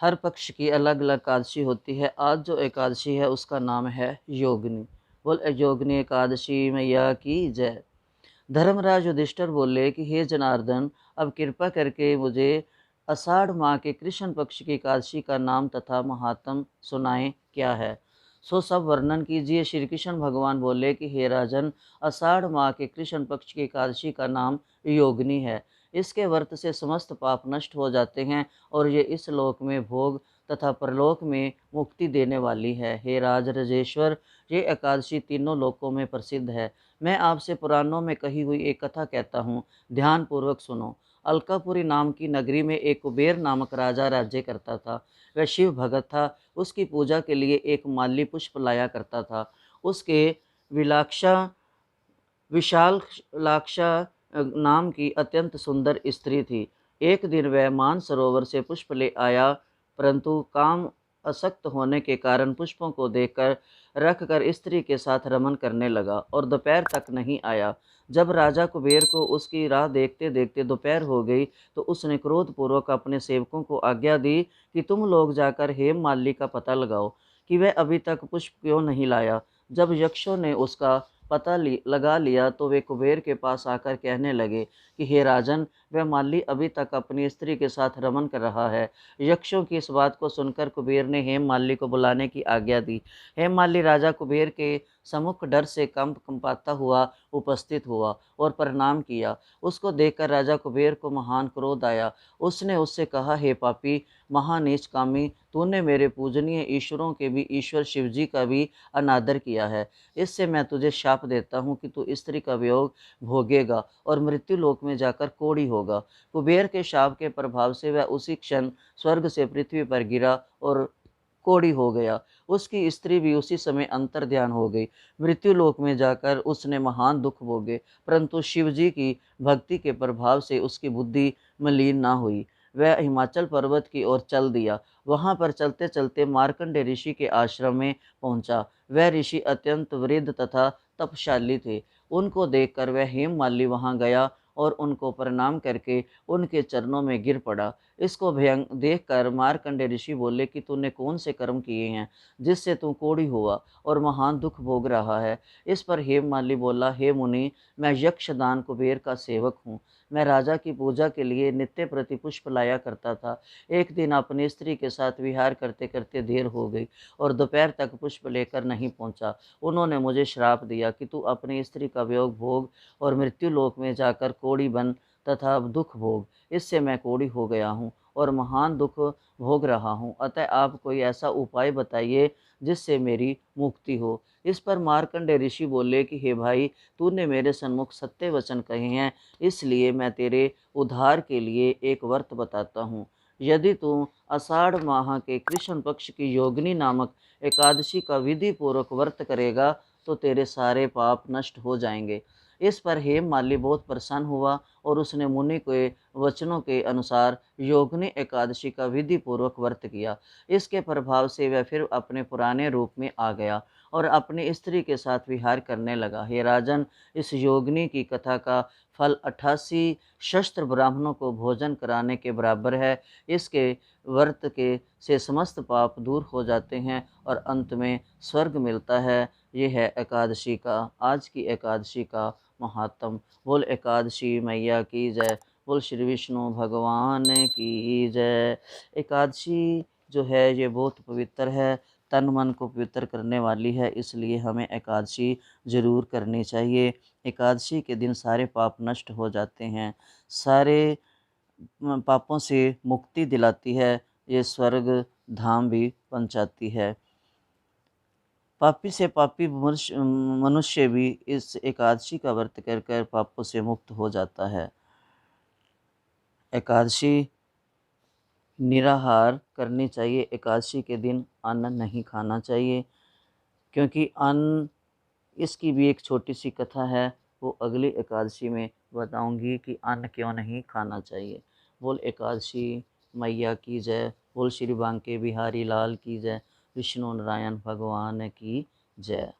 हर पक्ष की अलग अलग एकादशी होती है। आज जो एकादशी है उसका नाम है योगिनी। बोल योगिनी एकादशी मैया की जय। धर्मराज युधिष्ठिर बोले कि हे जनार्दन, अब कृपा करके मुझे आषाढ़ माह के कृष्ण पक्ष की एकादशी का नाम तथा महात्म सुनाएं क्या है। सो सब वर्णन कीजिए। श्री कृष्ण भगवान बोले कि हे राजन, आषाढ़ माह के कृष्ण पक्ष की एकादशी का नाम योगिनी है। इसके व्रत से समस्त पाप नष्ट हो जाते हैं और ये इस लोक में भोग तथा परलोक में मुक्ति देने वाली है। हे राज राजेश्वर, ये एकादशी तीनों लोकों में प्रसिद्ध है। मैं आपसे पुराणों में कही हुई एक कथा कहता हूँ, ध्यान पूर्वक सुनो। अलकापुरी नाम की नगरी में एक कुबेर नामक राजा राज्य करता था। वह शिव भगत था। उसकी पूजा के लिए एक माली पुष्प लाया करता था। उसके विलाक्षा विशालाक्षा नाम की अत्यंत सुंदर स्त्री थी। एक दिन वह मानसरोवर से पुष्प ले आया, परंतु काम असक्त होने के कारण पुष्पों को देखकर रखकर स्त्री के साथ रमन करने लगा और दोपहर तक नहीं आया। जब राजा कुबेर को उसकी राह देखते देखते दोपहर हो गई तो उसने क्रोधपूर्वक अपने सेवकों को आज्ञा दी कि तुम लोग जाकर हेम मालिनी का पता लगाओ कि वह अभी तक पुष्प क्यों नहीं लाया। जब यक्षों ने उसका पता लगा लिया तो वे कुबेर के पास आकर कहने लगे कि हे राजन, वह माली अभी तक अपनी स्त्री के साथ रमन कर रहा है। यक्षों की इस बात को सुनकर कुबेर ने हेम माली को बुलाने की आज्ञा दी। हेम माली राजा कुबेर के सम्मुख डर से कंपाता हुआ उपस्थित हुआ और प्रणाम किया। उसको देखकर राजा कुबेर को महान क्रोध आया। उसने उससे कहा, हे पापी, महानीच कामी, तूने मेरे पूजनीय ईश्वरों के भी ईश्वर शिवजी का भी अनादर किया है। इससे मैं तुझे शाप देता हूँ कि तू स्त्री का वियोग भोगेगा और मृत्यु लोक में जाकर कोढ़ी होगा। कुबेर के शाप के प्रभाव से वह उसी क्षण स्वर्ग से पृथ्वी पर गिरा और कोढ़ी हो गया। उसकी स्त्री भी उसी समय अंतर्ध्यान हो गई। मृत्यु लोक में जाकर उसने महान दुख भोगे, परंतु शिवजी की भक्ति के प्रभाव से उसकी बुद्धि मलिन ना हुई। वह हिमाचल पर्वत की ओर चल दिया। वहां पर चलते चलते मार्कंडे ऋषि के आश्रम में पहुंचा। वह ऋषि अत्यंत वृद्ध तथा तपशाली थे। उनको देखकर वह हेममाली वहां गया और उनको प्रणाम करके उनके चरणों में गिर पड़ा। इसको भयंग देखकर मार्कंडे ऋषि बोले कि तूने कौन से कर्म किए हैं जिससे तू कोढ़ी हुआ और महान दुख भोग रहा है। इस पर हेममाली बोला, हे मुनि, मैं यक्षदान कुबेर का सेवक हूँ। मैं राजा की पूजा के लिए नित्य प्रति पुष्प लाया करता था। एक दिन अपनी स्त्री के साथ विहार करते करते देर हो गई और दोपहर तक पुष्प लेकर नहीं पहुंचा। उन्होंने मुझे श्राप दिया कि तू अपनी स्त्री का वियोग भोग और मृत्यु लोक में जाकर कोढ़ी बन तथा दुख भोग। इससे मैं कोढ़ी हो गया हूँ और महान दुख भोग रहा हूँ। अतः आप कोई ऐसा उपाय बताइए जिससे मेरी मुक्ति हो। इस पर मार्कंडे ऋषि बोले कि हे भाई, तूने मेरे सन्मुख सत्य वचन कहे हैं, इसलिए मैं तेरे उद्धार के लिए एक व्रत बताता हूँ। यदि तू आषाढ़ माह के कृष्ण पक्ष की योगिनी नामक एकादशी का विधि पूर्वक व्रत करेगा तो तेरे सारे पाप नष्ट हो जाएंगे। इस पर हेममाली बहुत प्रसन्न हुआ और उसने मुनि के वचनों के अनुसार योगिनी एकादशी का विधि पूर्वक व्रत किया। इसके प्रभाव से वह फिर अपने पुराने रूप में आ गया और अपनी स्त्री के साथ विहार करने लगा। हे राजन, इस योगिनी की कथा का फल 88 शस्त्र ब्राह्मणों को भोजन कराने के बराबर है। इसके व्रत के से समस्त पाप दूर हो जाते हैं और अंत में स्वर्ग मिलता है। ये है एकादशी का, आज की एकादशी का महात्म। बोल एकादशी मैया की जय। बोल श्री विष्णु भगवान की जय। एकादशी जो है ये बहुत पवित्र है, तन मन को पवित्र करने वाली है, इसलिए हमें एकादशी ज़रूर करनी चाहिए। एकादशी के दिन सारे पाप नष्ट हो जाते हैं, सारे पापों से मुक्ति दिलाती है, ये स्वर्ग धाम भी पहुंचाती है। पापी से पापी मनुष्य भी इस एकादशी का व्रत कर कर पापों से मुक्त हो जाता है। एकादशी निराहार करनी चाहिए। एकादशी के दिन अन्न नहीं खाना चाहिए, क्योंकि अन्न, इसकी भी एक छोटी सी कथा है, वो अगली एकादशी में बताऊंगी कि अन्न क्यों नहीं खाना चाहिए। बोल एकादशी मैया की जय। बोल श्री बांके बिहारी लाल की जय। विष्णु नारायण भगवान की जय।